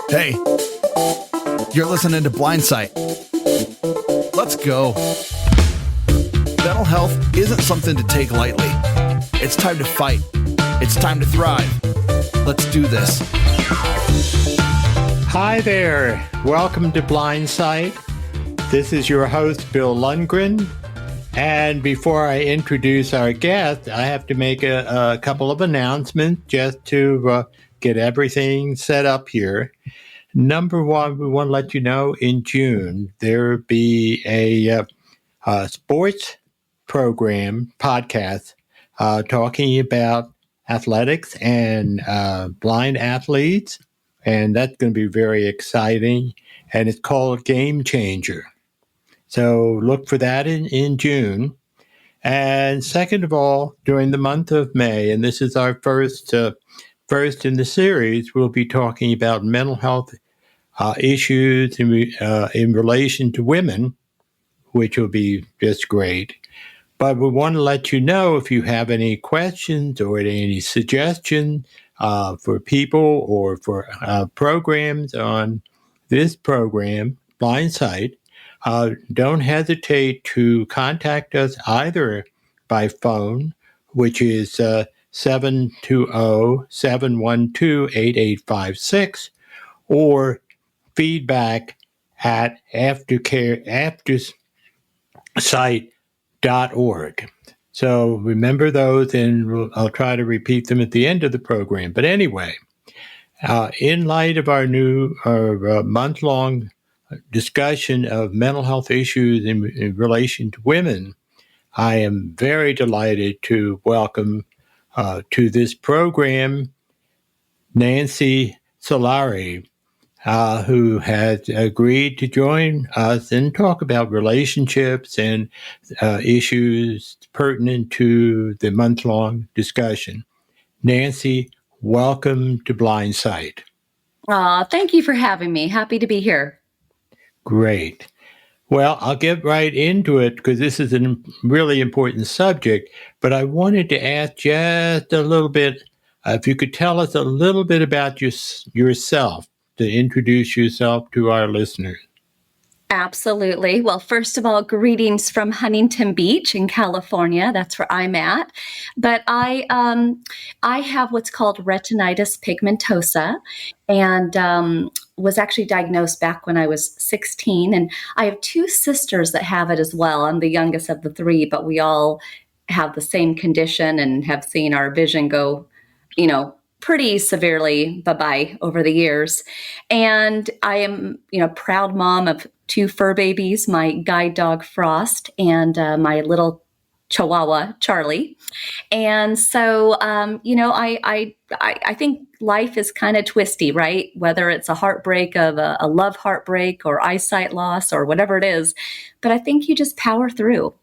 Hey, you're listening to Blindsight. Let's go. Mental health isn't something to take lightly. It's time to fight. It's time to thrive. Let's do this. Hi there. Welcome to Blindsight. This is your host, Bill Lundgren. And before I introduce our guest, I have to make a couple of announcements just to get everything set up here. Number one, we want to let you know in June, there will be a sports program podcast talking about athletics and blind athletes. And that's going to be very exciting. And it's called Game Changer. So look for that in June. And second of all, during the month of May, and this is our first in the series, we'll be talking about mental health issues in relation to women, which will be just great. But we want to let you know if you have any questions or any suggestions for people or for programs on this program, Blindsight. Don't hesitate to contact us either by phone, which is 720-712-8856, or feedback at aftersight.org. So remember those, and I'll try to repeat them at the end of the program. But anyway, in light of our month-long discussion of mental health issues in relation to women, I am very delighted to welcome to this program Nancy Solari, who has agreed to join us and talk about relationships and issues pertinent to the month-long discussion. Nancy, welcome to Blindsight. Thank you for having me. Happy to be here. Great. Well, I'll get right into it because this is a really important subject, but I wanted to ask just a little bit, if you could tell us a little bit about yourself, to introduce yourself to our listeners. Absolutely. Well, first of all, greetings from Huntington Beach in California. That's where I'm at. But I have what's called retinitis pigmentosa, and was actually diagnosed back when I was 16. And I have two sisters that have it as well. I'm the youngest of the three, but we all have the same condition and have seen our vision go, pretty severely bye-bye over the years. And I am, proud mom of two fur babies, my guide dog Frost and my little Chihuahua Charlie. And so, I think life is kind of twisty, right? Whether it's a heartbreak of a love heartbreak or eyesight loss or whatever it is, but I think you just power through.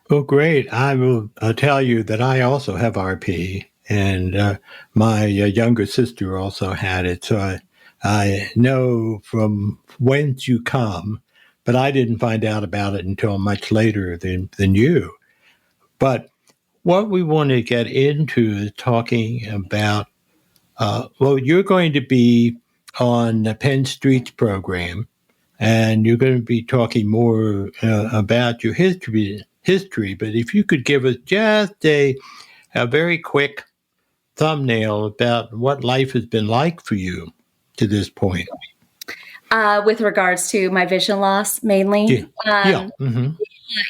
Well, great. I will tell you that I also have RP. And my younger sister also had it, so I know from whence you come, but I didn't find out about it until much later than you. But what we want to get into is talking about, you're going to be on Penn Street's program, and you're going to be talking more about your history. But if you could give us just a very quick thumbnail about what life has been like for you to this point. With regards to my vision loss, mainly. Yeah. Mm-hmm.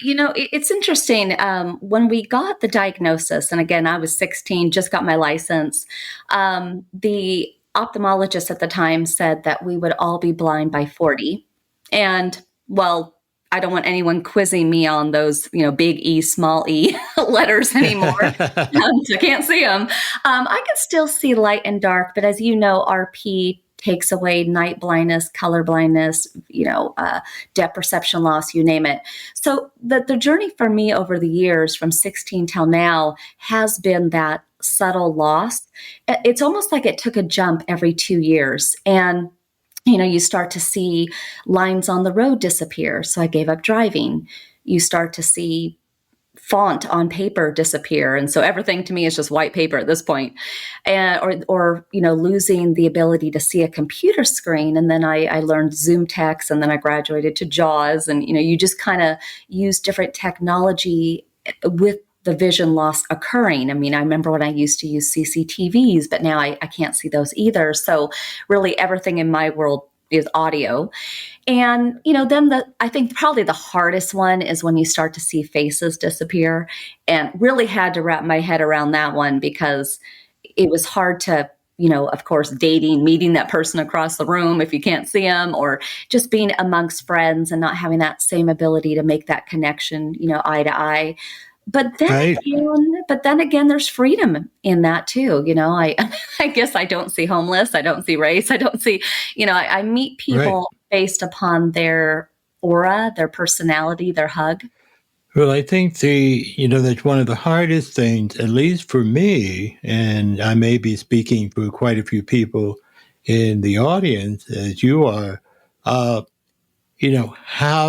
It's interesting. When we got the diagnosis, and again, I was 16, just got my license, the ophthalmologist at the time said that we would all be blind by 40. And, well, I don't want anyone quizzing me on those, big E, small e letters anymore. So I can't see them. I can still see light and dark, but as you know, RP takes away night blindness, color blindness, depth perception loss, you name it. So the journey for me over the years from 16 till now has been that subtle loss. It's almost like it took a jump every 2 years. And you start to see lines on the road disappear. So I gave up driving. You start to see font on paper disappear, and so everything to me is just white paper at this point. And or losing the ability to see a computer screen. And then I learned Zoom text, and then I graduated to JAWS, and you just kind of use different technology with the vision loss occurring. I mean, I remember when I used to use CCTVs, but now I can't see those either. So really everything in my world is audio. And, then I think probably the hardest one is when you start to see faces disappear, and really had to wrap my head around that one, because it was hard to, of course, meeting that person across the room if you can't see them, or just being amongst friends and not having that same ability to make that connection, eye to eye. But then again, there's freedom in that too. I guess I don't see homeless. I don't see race. I don't see, I meet people based upon their aura, their personality, their hug. Well, I think that's one of the hardest things, at least for me, and I may be speaking for quite a few people in the audience, as you are. How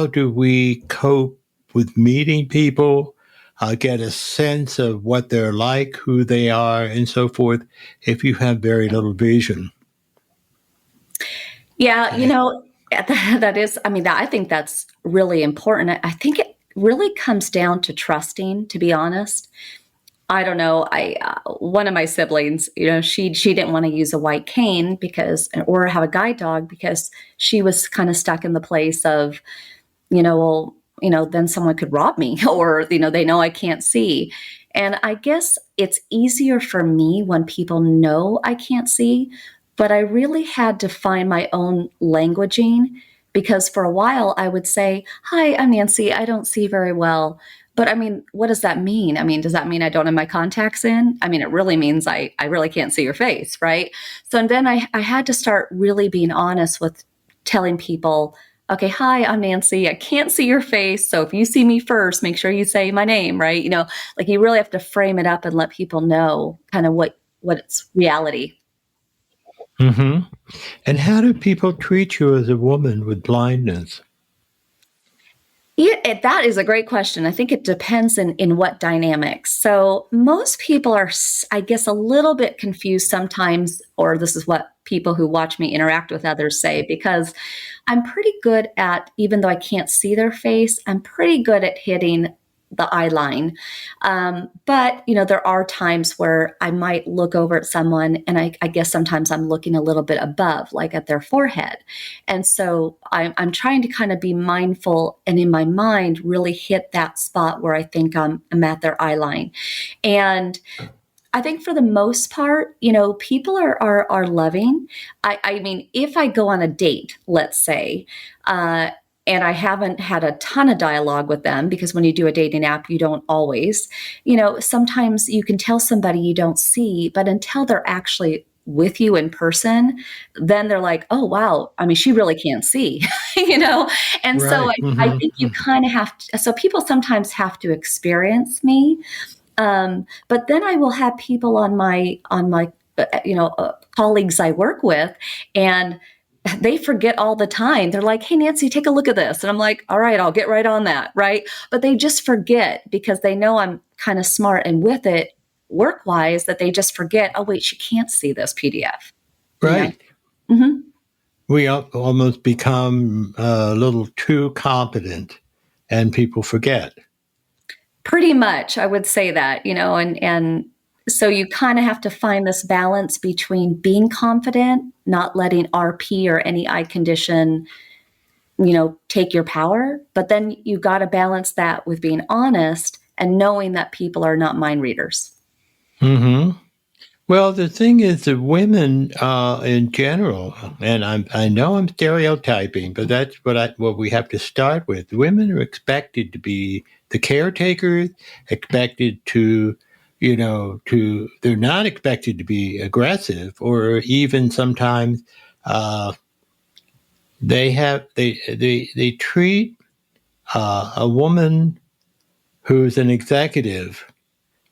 do we cope with meeting people? Get a sense of what they're like, who they are, and so forth, if you have very little vision. Yeah, that is, I think that's really important. I think it really comes down to trusting, to be honest. I don't know. One of my siblings, she didn't want to use a white cane or have a guide dog, because she was kind of stuck in the place of, then someone could rob me, or, they know I can't see. And I guess it's easier for me when people know I can't see, but I really had to find my own languaging, because for a while I would say, "Hi, I'm Nancy. I don't see very well." But what does that mean? Does that mean I don't have my contacts in? It really means I really can't see your face, right? So then I had to start really being honest with telling people, okay, hi, I'm Nancy. I can't see your face. So if you see me first, make sure you say my name, right? You really have to frame it up and let people know kind of what it's reality. Mm-hmm. And how do people treat you as a woman with blindness? Yeah, that is a great question. I think it depends in what dynamics. So most people are, I guess, a little bit confused sometimes, or this is what people who watch me interact with others say, because I'm pretty good at, even though I can't see their face, I'm pretty good at hitting the eye line. But, there are times where I might look over at someone, and I guess sometimes I'm looking a little bit above, like at their forehead. And so I'm trying to kind of be mindful, and in my mind really hit that spot where I think I'm at their eye line. And I think for the most part, people are loving. If I go on a date, let's say, and I haven't had a ton of dialogue with them, because when you do a dating app, you don't always, sometimes you can tell somebody you don't see, but until they're actually with you in person, then they're like, oh, wow. She really can't see, And Right. so Mm-hmm. I think you kind of have to, so people sometimes have to experience me. But then I will have people on my colleagues I work with, and they forget all the time. They're like, hey, Nancy, take a look at this. And I'm like, all right, I'll get right on that. Right. But they just forget, because they know I'm kind of smart and with it work wise, that they just forget, oh, wait, she can't see this PDF. Right. Mm-hmm. We almost become a little too competent, and people forget. Pretty much, I would say that, and so you kind of have to find this balance between being confident, not letting RP or any eye condition, take your power. But then you got to balance that with being honest and knowing that people are not mind readers. Mm-hmm. Well, the thing is that women in general, and I know I'm stereotyping, but that's what we have to start with. Women are expected to be the caretakers, expected to, they're not expected to be aggressive, or even sometimes they treat a woman who's an executive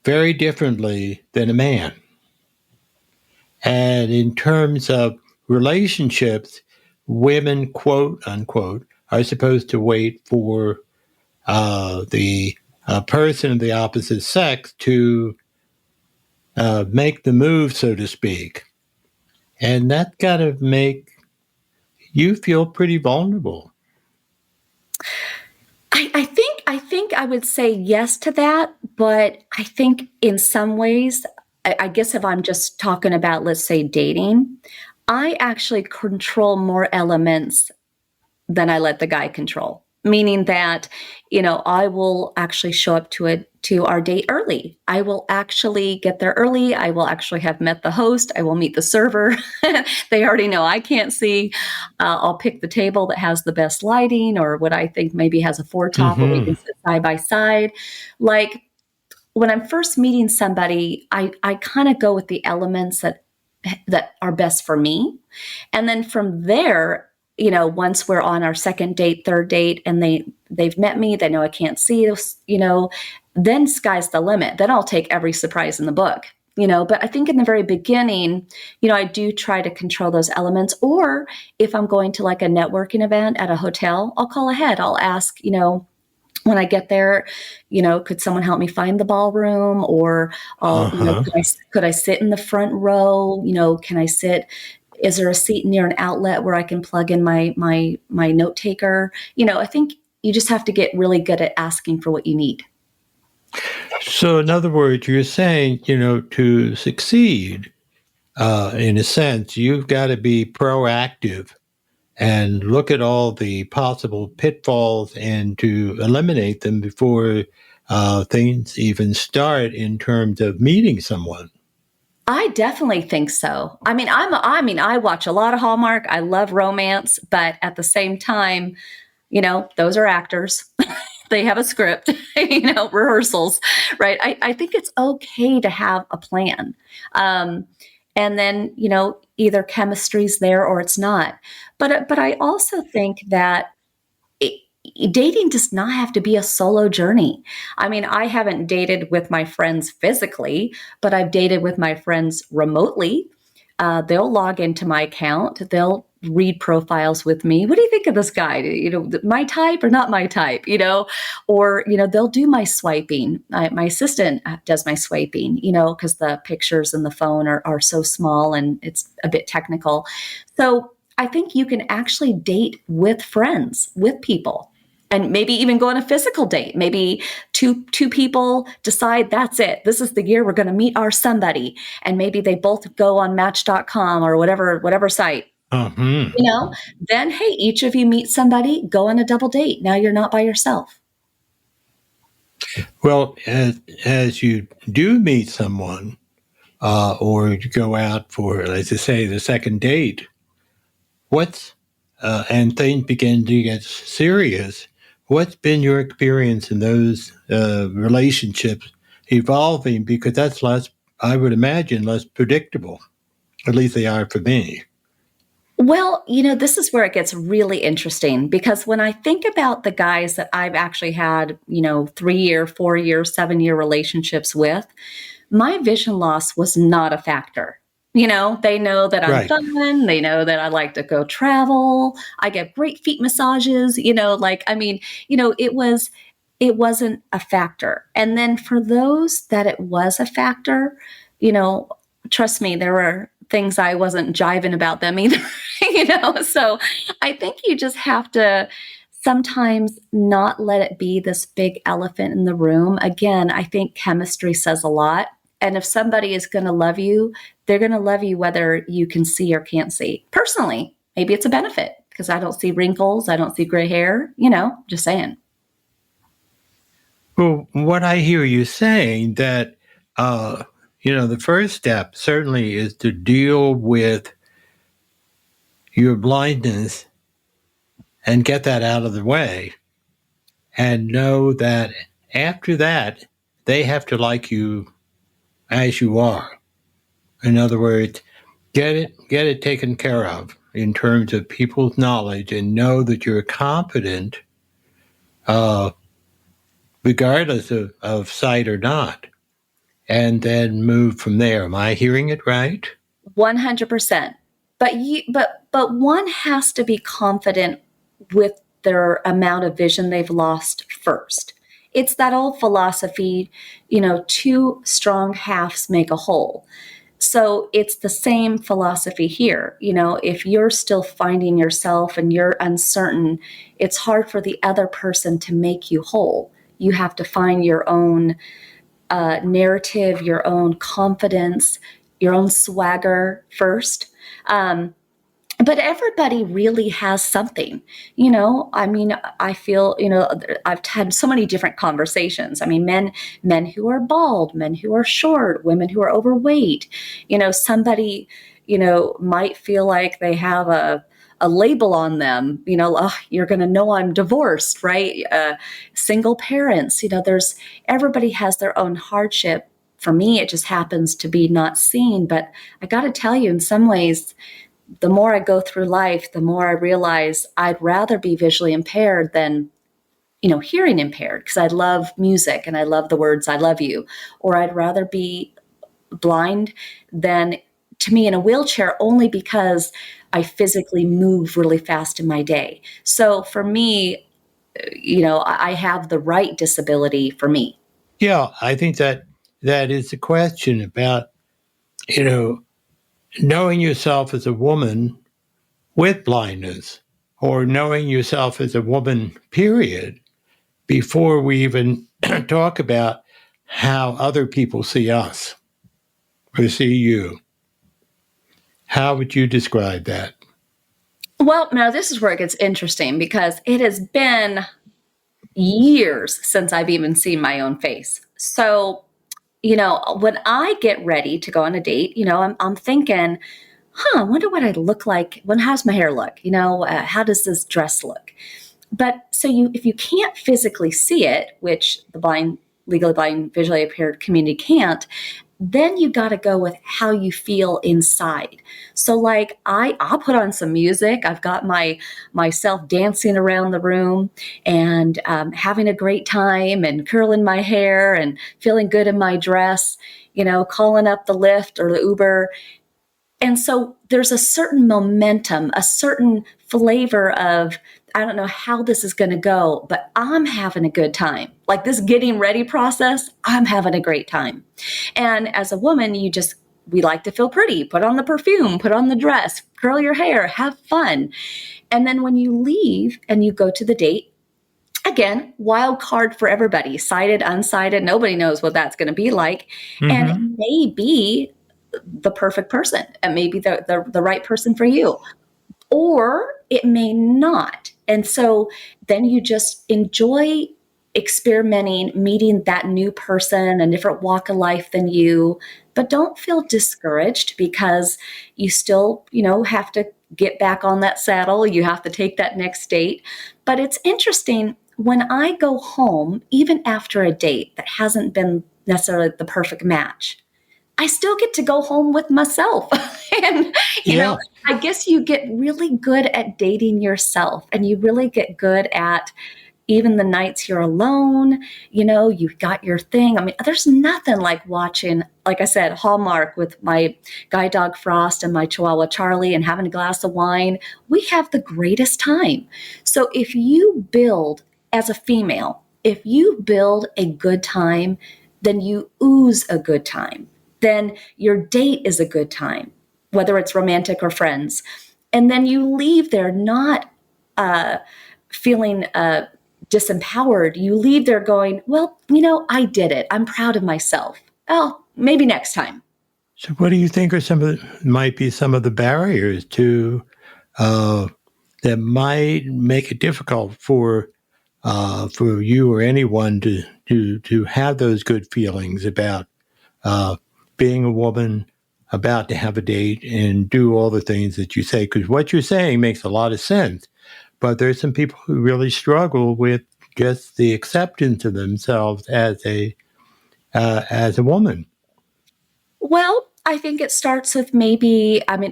very differently than a man. And in terms of relationships, women, quote unquote, are supposed to wait for the a person of the opposite sex to make the move, so to speak. And that's got to make you feel pretty vulnerable. I think I would say yes to that, but I think in some ways, I guess if I'm just talking about, let's say, dating, I actually control more elements than I let the guy control. Meaning that, I will actually show up to our date early. I will actually get there early. I will actually have met the host. I will meet the server. They already know I can't see. I'll pick the table that has the best lighting, or what I think maybe has a four top where we can sit side by side. Like, when I'm first meeting somebody, I kind of go with the elements that are best for me. And then from there, once we're on our second date, third date, and they've met me, they know I can't see, then sky's the limit. Then I'll take every surprise in the book. But I think in the very beginning, I do try to control those elements. Or if I'm going to like a networking event at a hotel, I'll call ahead. I'll ask, when I get there, could someone help me find the ballroom? Or, could I sit in the front row? Can I sit? Is there a seat near an outlet where I can plug in my note taker? I think you just have to get really good at asking for what you need. So, in other words, you're saying, to succeed, in a sense, you've got to be proactive and look at all the possible pitfalls and to eliminate them before things even start in terms of meeting someone. I definitely think so. I watch a lot of Hallmark. I love romance, but at the same time, those are actors. They have a script, rehearsals, right? I think it's okay to have a plan. And then, either chemistry's there or it's not. But I also think that dating does not have to be a solo journey. I haven't dated with my friends physically, but I've dated with my friends remotely. They'll log into my account. They'll read profiles with me. What do you think of this guy? My type or not my type? Or they'll do my swiping. My assistant does my swiping. Because the pictures in the phone are so small and it's a bit technical. So I think you can actually date with friends, with people. And maybe even go on a physical date. Maybe two people decide that's it. This is the year we're going to meet our somebody. And maybe they both go on Match.com or whatever site. Then, hey, each of you meet somebody, go on a double date. Now you're not by yourself. Well, as you do meet someone, or you go out for, let's just say, the second date, and things begin to get serious. What's been your experience in those relationships evolving? Because that's less, I would imagine, less predictable. At least they are for me. Well, this is where it gets really interesting, because when I think about the guys that I've actually had, 3-year, 4-year, 7-year relationships with, my vision loss was not a factor. They know that I'm Right. fun. They know that I like to go travel. I get great feet massages. It wasn't a factor. And then for those that it was a factor, trust me, there were things I wasn't jiving about them either. So I think you just have to sometimes not let it be this big elephant in the room. Again, I think chemistry says a lot. And if somebody is going to love you, they're going to love you whether you can see or can't see. Personally, maybe it's a benefit because I don't see wrinkles. I don't see gray hair, just saying. Well, what I hear you saying that, the first step certainly is to deal with your blindness and get that out of the way and know that after that, they have to like you as you are. In other words, get it taken care of in terms of people's knowledge and know that you're competent, regardless of sight or not, and then move from there. Am I hearing it right? 100%. But one has to be confident with their amount of vision they've lost first. it's that old philosophy, two strong halves make a whole. So it's the same philosophy here. If you're still finding yourself and you're uncertain, it's hard for the other person to make you whole. You have to find your own narrative, your own confidence, your own swagger first. But everybody really has something, I feel, I've had so many different conversations. I mean, men who are bald, men who are short, women who are overweight, somebody, might feel like they have a label on them, oh, you're going to know I'm divorced, right? Single parents, everybody has their own hardship. For me, it just happens to be not seen. But I got to tell you, in some ways, the more I go through life, the more I realize I'd rather be visually impaired than, hearing impaired, because I love music and I love the words "I love you," or I'd rather be blind than to me in a wheelchair, only because I physically move really fast in my day. So for me, I have the right disability for me. Yeah, I think that is the question about, you know, knowing yourself as a woman with blindness, or knowing yourself as a woman, period, before we even talk about how other people see us or see you. How would you describe that? Well, now this is where it gets interesting, because it has been years since I've even seen my own face. So, when I get ready to go on a date, I'm thinking, I wonder what I look like. How's my hair look? How does this dress look? But so if you can't physically see it, which the legally blind, visually impaired community can't, then you got to go with how you feel inside. So like I'll put on some music. I've got myself dancing around the room and having a great time and curling my hair and feeling good in my dress, calling up the Lyft or the Uber. And so there's a certain momentum, a certain flavor of, I don't know how this is going to go, but I'm having a good time. Like this getting ready process, I'm having a great time. And as a woman, we like to feel pretty, put on the perfume, put on the dress, curl your hair, have fun. And then when you leave and you go to the date, again, wild card for everybody, sighted, unsighted, nobody knows what that's going to be like. Mm-hmm. And it may be the perfect person. It may be the right person for you, or it may not. And so then you just enjoy experimenting, meeting that new person, a different walk of life than you, but don't feel discouraged, because you still, have to get back on that saddle. You have to take that next date. But it's interesting, when I go home, even after a date that hasn't been necessarily the perfect match, I still get to go home with myself. And, I guess you get really good at dating yourself, and you really get good at even the nights you're alone, you've got your thing. I mean, there's nothing like watching, like I said, Hallmark with my guide dog Frost and my Chihuahua Charlie and having a glass of wine. We have the greatest time. So if you build, as a female, if you build a good time, then you ooze a good time. Then your date is a good time, whether it's romantic or friends. And then you leave there not feeling disempowered. You leave there going, well, I did it. I'm proud of myself. Oh, maybe next time. So what do you think are might be some of the barriers to that might make it difficult for you or anyone to have those good feelings about being a woman, about to have a date and do all the things that you say? Because what you're saying makes a lot of sense. But there's some people who really struggle with just the acceptance of themselves as a woman. Well, I think it starts with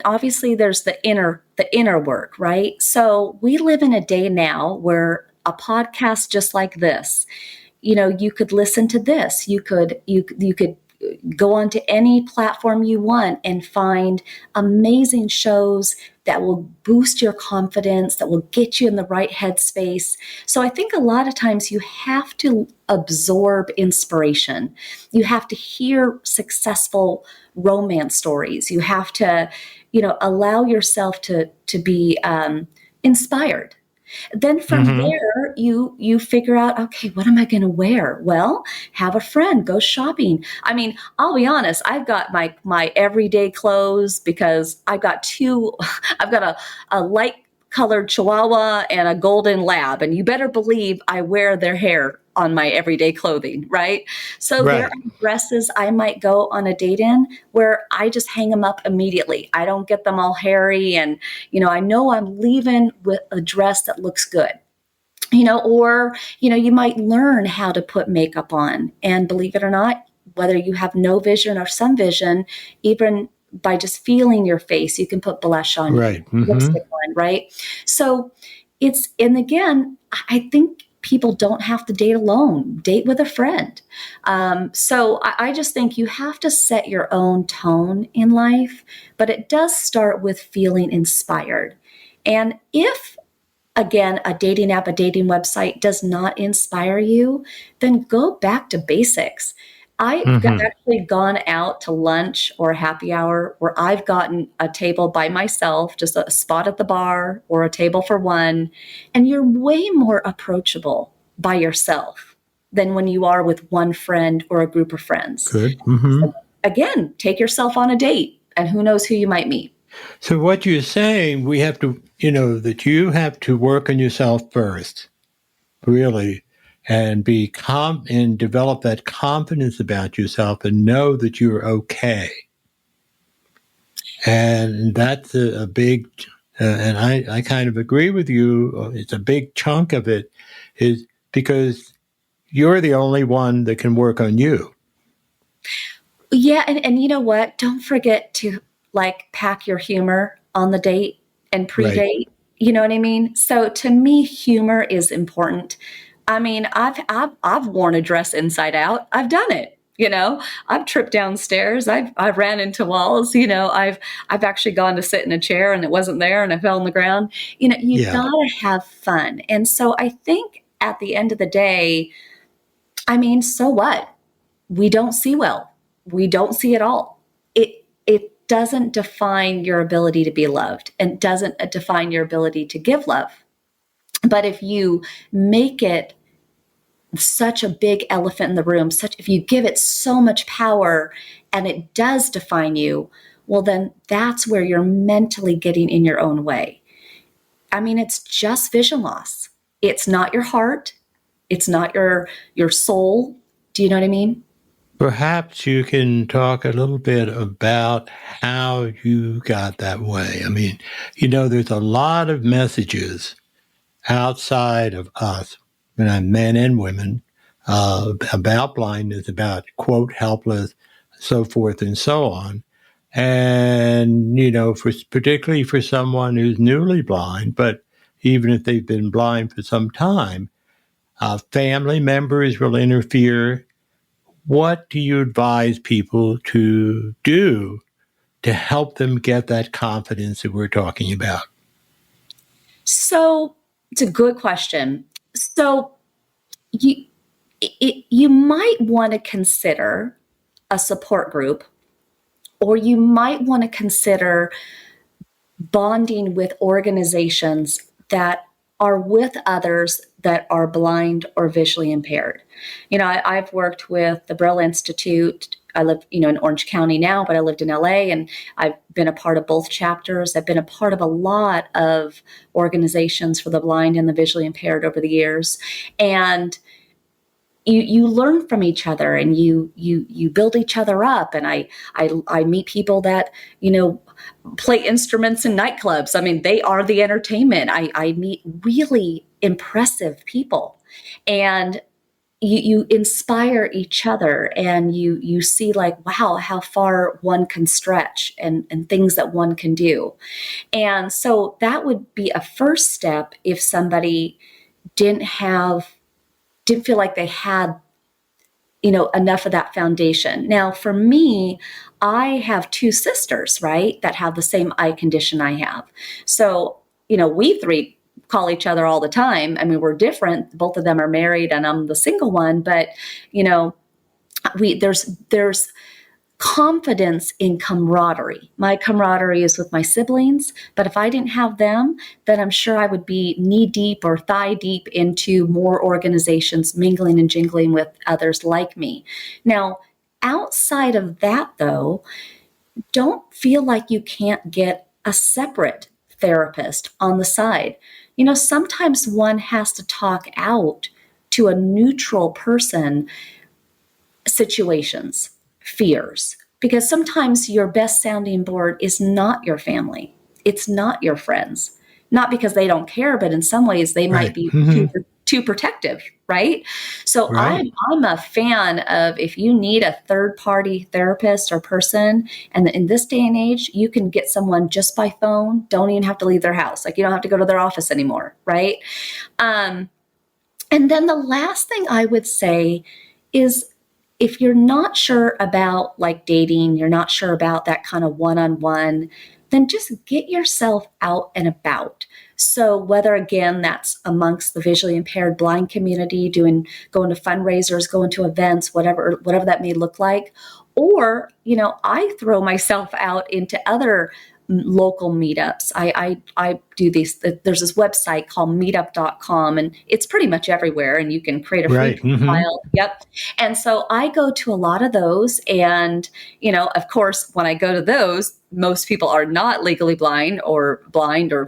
obviously there's the inner work, right? So we live in a day now where a podcast just like this, you could listen to this, you could go onto any platform you want and find amazing shows, that will boost your confidence, that will get you in the right headspace. So I think a lot of times you have to absorb inspiration. You have to hear successful romance stories. You have to, allow yourself to be inspired. Then from there, you figure out, okay, what am I going to wear? Well, have a friend, go shopping. I mean, I'll be honest, I've got my everyday clothes because I've got I've got a light colored Chihuahua and a golden lab, and you better believe I wear their hair on my everyday clothing, right? So there Right. are dresses I might go on a date in where I just hang them up immediately. I don't get them all hairy, and I know I'm leaving with a dress that looks good. Or you might learn how to put makeup on, and believe it or not, whether you have no vision or some vision, even by just feeling your face, you can put blush on, you can Right. put lipstick on, right? So and again, I think people don't have to date alone. Date with a friend. So I just think you have to set your own tone in life, but it does start with feeling inspired. And if, again, a dating app, a dating website does not inspire you, then go back to basics. Actually gone out to lunch or happy hour where I've gotten a table by myself, just a spot at the bar or a table for one, and you're way more approachable by yourself than when you are with one friend or a group of friends. Good. So again, take yourself on a date, and who knows who you might meet. So what you're saying, we have to, that you have to work on yourself first, really, and be and develop that confidence about yourself and know that you're okay. And that's a big, and I kind of agree with you. It's a big chunk of it is because you're the only one that can work on you. Yeah, and you know what? Don't forget to pack your humor on the date and pre-date. Right. You know what I mean? So to me, humor is important. I mean, I've worn a dress inside out. I've done it. I've tripped downstairs. I've ran into walls. I've actually gone to sit in a chair and it wasn't there and I fell on the ground. You Yeah. gotta have fun. And so I think at the end of the day, I mean, so what? We don't see well. We don't see at all. It doesn't define your ability to be loved and doesn't define your ability to give love. But if you make it such a big elephant in the room, if you give it so much power and it does define you, well, then that's where you're mentally getting in your own way. I mean, it's just vision loss. It's not your heart. It's not your soul. Do you know what I mean? Perhaps you can talk a little bit about how you got that way. I mean, there's a lot of messages outside of us, men and women, about blindness, about, quote, helpless, so forth and so on. And, particularly for someone who's newly blind, but even if they've been blind for some time, family members will interfere. What do you advise people to do to help them get that confidence that we're talking about? So it's a good question. So you might want to consider a support group, or you might want to consider bonding with organizations that are with others that are blind or visually impaired. I've worked with the Braille Institute. I live, in Orange County now, but I lived in LA, and I've been a part of both chapters. I've been a part of a lot of organizations for the blind and the visually impaired over the years. And you learn from each other, and you build each other up. And I meet people that, play instruments in nightclubs. I mean, they are the entertainment. I meet really impressive people, and you inspire each other, and you see wow, how far one can stretch and things that one can do. And so that would be a first step if somebody didn't feel like they had enough of that foundation. Now, for me, I have two sisters, right, that have the same eye condition I have. So, we three call each other all the time. I mean, we're different. Both of them are married and I'm the single one, but, there's confidence in camaraderie. My camaraderie is with my siblings, but if I didn't have them, then I'm sure I would be knee deep or thigh deep into more organizations, mingling and jingling with others like me. Now, outside of that, though, don't feel like you can't get a separate therapist on the side. Sometimes one has to talk out to a neutral person situations, fears, because sometimes your best sounding board is not your family. It's not your friends. Not because they don't care, but in some ways they might be too protective, right? So Right. I'm a fan of, if you need a third party therapist or person, and in this day and age, you can get someone just by phone. Don't even have to leave their house. Like, you don't have to go to their office anymore, right? And then the last thing I would say is, if you're not sure about like dating, you're not sure about that kind of one-on-one, then just get yourself out and about. So whether, again, that's amongst the visually impaired blind community, going to fundraisers, going to events, whatever that may look like, or, I throw myself out into other local meetups. I do these. There's this website called meetup.com, and it's pretty much everywhere, and you can create a free Right. profile. Yep. And so I go to a lot of those, and of course, when I go to those, most people are not legally blind or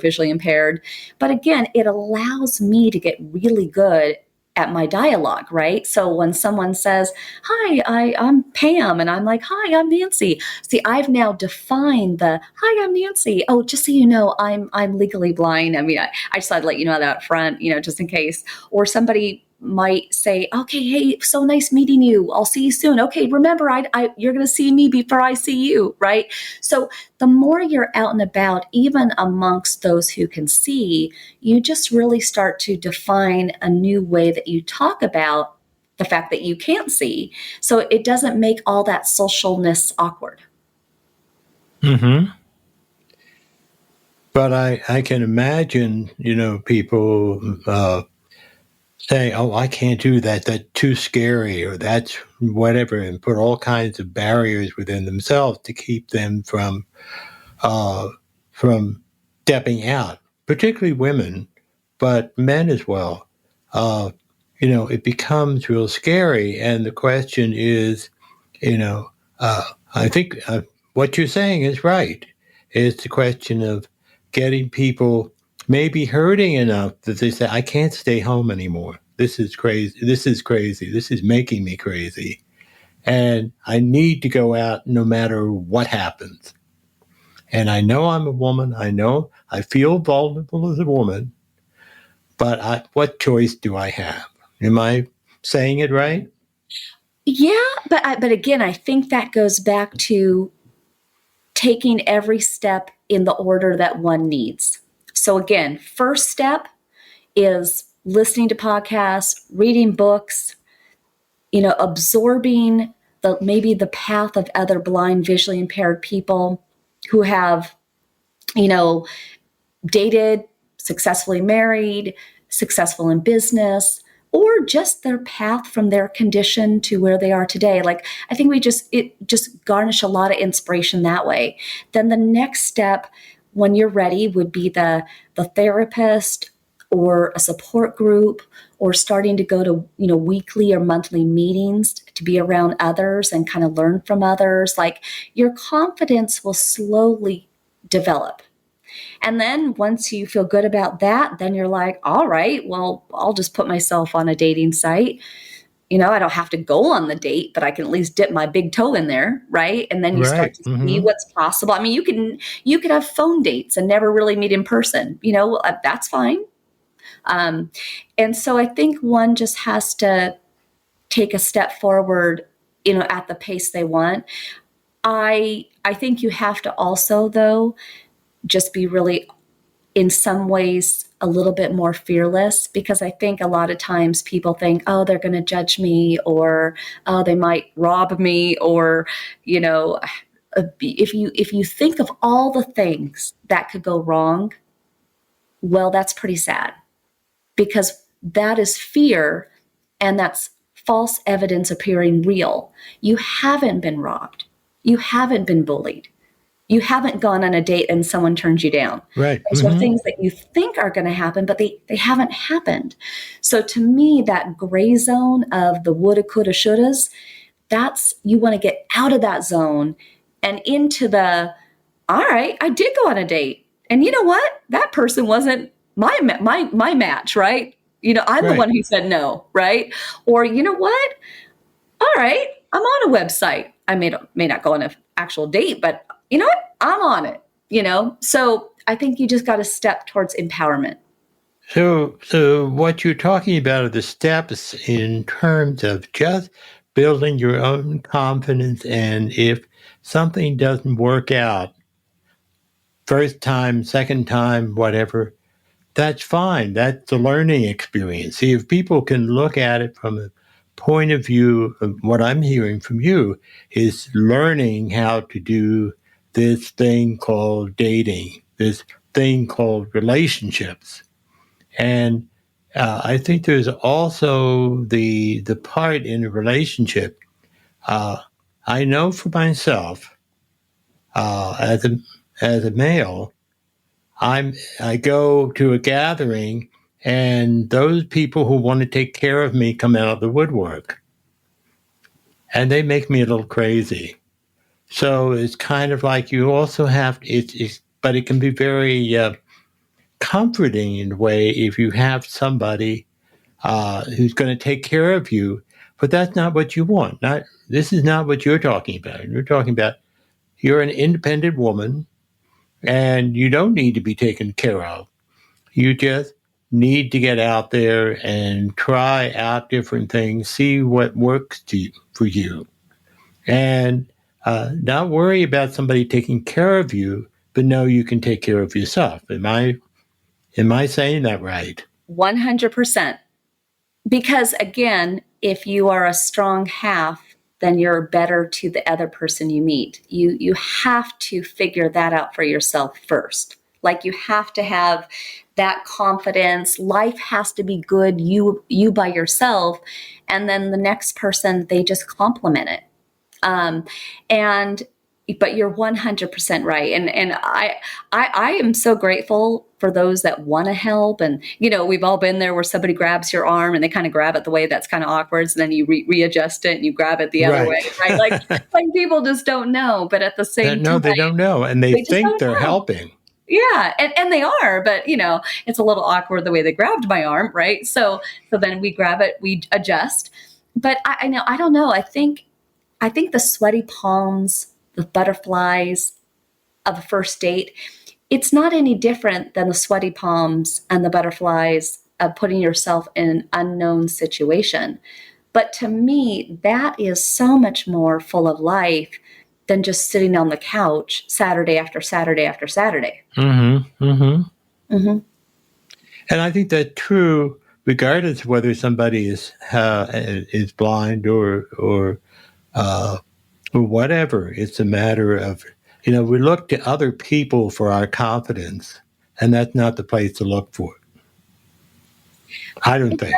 visually impaired. But again, it allows me to get really good at my dialogue, right? So when someone says, "Hi, I'm Pam," and I'm like, "Hi, I'm Nancy." See, I've now defined the "Hi, I'm Nancy." Oh, just so you know, I'm legally blind. I mean, I just thought I'd let you know that up front, just in case. Or somebody might say, "Okay, hey, so nice meeting you. I'll see you soon. Okay, remember, you're going to see me before I see you," right? So the more you're out and about, even amongst those who can see, you just really start to define a new way that you talk about the fact that you can't see. So it doesn't make all that socialness awkward. But I can imagine, people saying, "Oh, I can't do that. That's too scary," or "That's whatever," and put all kinds of barriers within themselves to keep them uh, from stepping out, particularly women, but men as well. Uh, it becomes real scary. And the question is, you know, I think what you're saying is right. It's the question of getting people maybe hurting enough that they say, "I can't stay home anymore. This is crazy. This is crazy. This is making me crazy. And I need to go out no matter what happens. And I know I'm a woman. I know I feel vulnerable as a woman, but what choice do I have?" Am I saying it right? Yeah, but again, I think that goes back to taking every step in the order that one needs. So again, first step is listening to podcasts, reading books, absorbing maybe the path of other blind, visually impaired people who have, you know, dated, successfully married, successful in business, or just their path from their condition to where they are today. Like, I think it just garnish a lot of inspiration that way. Then the next step, when you're ready, would be the therapist or a support group, or starting to go to, weekly or monthly meetings to be around others and kind of learn from others. Like, your confidence will slowly develop. And then once you feel good about that, then you're like, all right, well, I'll just put myself on a dating site. I don't have to go on the date, but I can at least dip my big toe in there, right? And then you start Right. to see what's possible. I mean, you could have phone dates and never really meet in person. That's fine. And so I think one just has to take a step forward, at the pace they want. I think you have to also, though, just be really in some ways a little bit more fearless, because I think a lot of times people think, oh, they're going to judge me, or oh, they might rob me, or you know, if you think of all the things that could go wrong, well, that's pretty sad, because that is fear, and that's false evidence appearing real. You haven't been robbed. You haven't been bullied. You haven't gone on a date and someone turns you down. Right. Those are things that you think are going to happen, but they haven't happened. So to me, that gray zone of the woulda, coulda, shouldas, that's, you want to get out of that zone and into the, all right, I did go on a date. And you know what? That person wasn't my match, right? You know, I'm the one who said no, right? Or you know what? All right, I'm on a website. I may not go on an actual date, but you know what? I'm on it, you know? So I think you just got to step towards empowerment. So what you're talking about are the steps in terms of just building your own confidence. And if something doesn't work out, first time, second time, whatever, that's fine. That's the learning experience. See, if people can look at it from a point of view of what I'm hearing from you is learning how to do this thing called dating, this thing called relationships. And I think there's also the part in a relationship. I know for myself, as a male, I go to a gathering, and those people who want to take care of me come out of the woodwork, and they make me a little crazy. So it's kind of like you also have but it can be very comforting in a way if you have somebody who's going to take care of you. But that's not what you want. This is not what you're talking about. You're talking about you're an independent woman, and you don't need to be taken care of. You just need to get out there and try out different things, see what works for you, and not worry about somebody taking care of you, but know you can take care of yourself. Am I saying that right? 100%. Because again, if you are a strong half, then you're better to the other person you meet. You have to figure that out for yourself first. Like, you have to have that confidence. Life has to be good, you by yourself, and then the next person, they just complement it. But you're 100% right. And I am so grateful for those that want to help. And, you know, we've all been there where somebody grabs your arm and they kind of grab it the way that's kind of awkward. So then you readjust it and you grab it the other way, right? Like people just don't know. But at the same time, no, they don't know. And they think they're helping. Yeah. And they are, but you know, it's a little awkward the way they grabbed my arm. Right. So then we grab it, we adjust. But I don't know. I think the sweaty palms, the butterflies of a first date, it's not any different than the sweaty palms and the butterflies of putting yourself in an unknown situation. But to me, that is so much more full of life than just sitting on the couch Saturday after Saturday after Saturday. Mm-hmm. Mm-hmm. Mm-hmm. And I think that's true regardless of whether somebody is blind or whatever. It's a matter of, we look to other people for our confidence, and that's not the place to look for it. I don't think.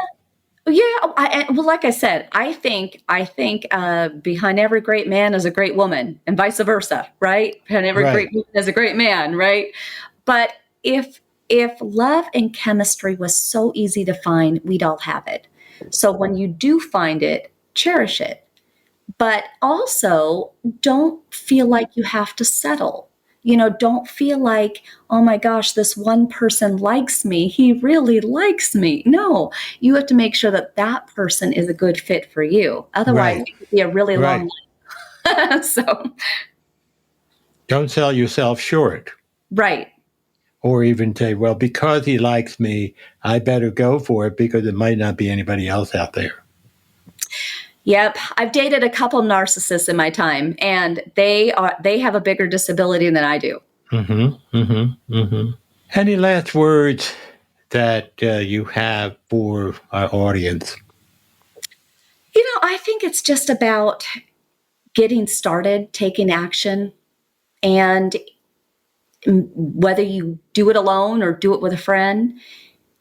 Yeah, well, like I said, I think behind every great man is a great woman, and vice versa, right? Behind every great woman is a great man, right? But if love and chemistry was so easy to find, we'd all have it. So when you do find it, cherish it. But also, don't feel like you have to settle. Don't feel like, oh my gosh, this one person likes me. He really likes me. No, you have to make sure that person is a good fit for you. Otherwise, it could be a really long life. So, don't sell yourself short. Right. Or even say, well, because he likes me, I better go for it because it might not be anybody else out there. Yep. I've dated a couple narcissists in my time, and they have a bigger disability than I do. Mm-hmm. Mm-hmm. Mm-hmm. Any last words that you have for our audience? I think it's just about getting started, taking action, and whether you do it alone or do it with a friend.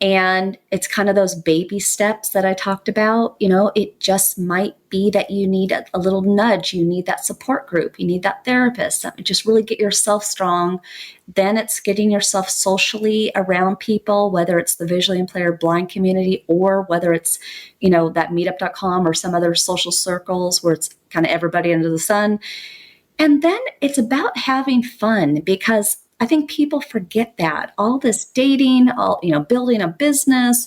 And it's kind of those baby steps that I talked about. It just might be that you need a little nudge. You need that support group. You need that therapist. Just really get yourself strong. Then it's getting yourself socially around people, whether it's the visually impaired blind community or whether it's, that meetup.com or some other social circles where it's kind of everybody under the sun. And then it's about having fun, because I think people forget that. All this dating, building a business,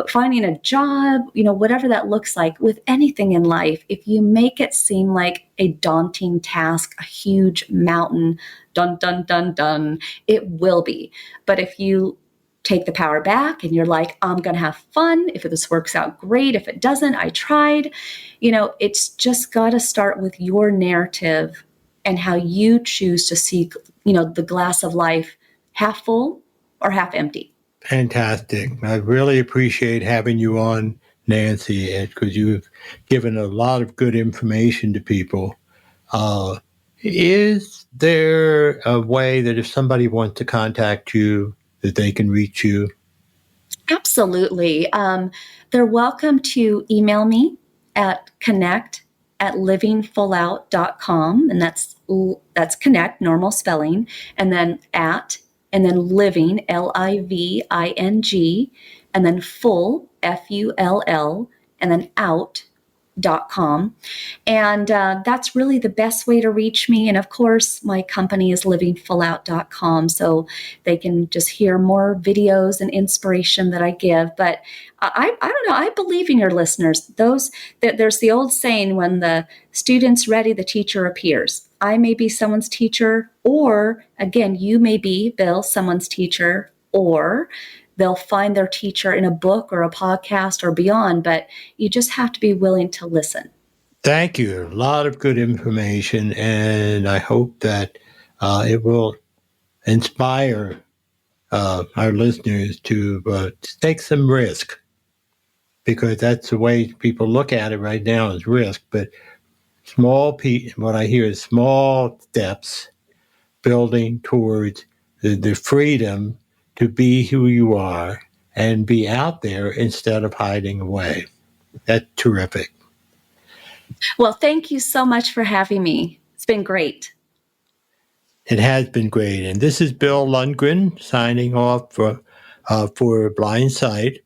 finding a job, whatever that looks like with anything in life, if you make it seem like a daunting task, a huge mountain, dun, dun, dun, dun, it will be. But if you take the power back and you're like, I'm going to have fun. If this works out, great. If it doesn't, I tried. It's just got to start with your narrative and how you choose to see, the glass of life half full or half empty. Fantastic. I really appreciate having you on, Nancy, because you've given a lot of good information to people. Is there a way that if somebody wants to contact you, that they can reach you? Absolutely. They're welcome to email me at connect@livingfullout.com. And that's connect, normal spelling, and then and then living, LIVING, and then full, FULL, and then out.com. And that's really the best way to reach me. And of course, my company is livingfullout.com, so they can just hear more videos and inspiration that I give. But I don't know, I believe in your listeners. There's the old saying, when the student's ready, the teacher appears. I may be someone's teacher, or again, you may be, Bill, someone's teacher, or they'll find their teacher in a book or a podcast or beyond, but you just have to be willing to listen. Thank you. A lot of good information, and I hope that it will inspire our listeners to take some risk, because that's the way people look at it right now, is risk. But what I hear is small steps building towards the freedom to be who you are and be out there instead of hiding away. That's terrific. Well, thank you so much for having me. It's been great. It has been great. And this is Bill Lundgren signing off for Blind Sight.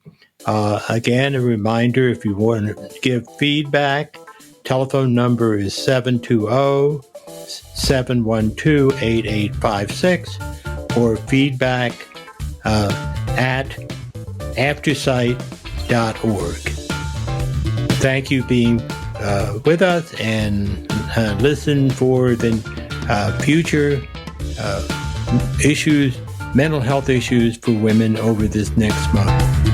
Again, a reminder, if you want to give feedback, telephone number is 720-712-8856, or feedback at aftersight.org. Thank you for being with us, and listen for the future issues, mental health issues for women over this next month.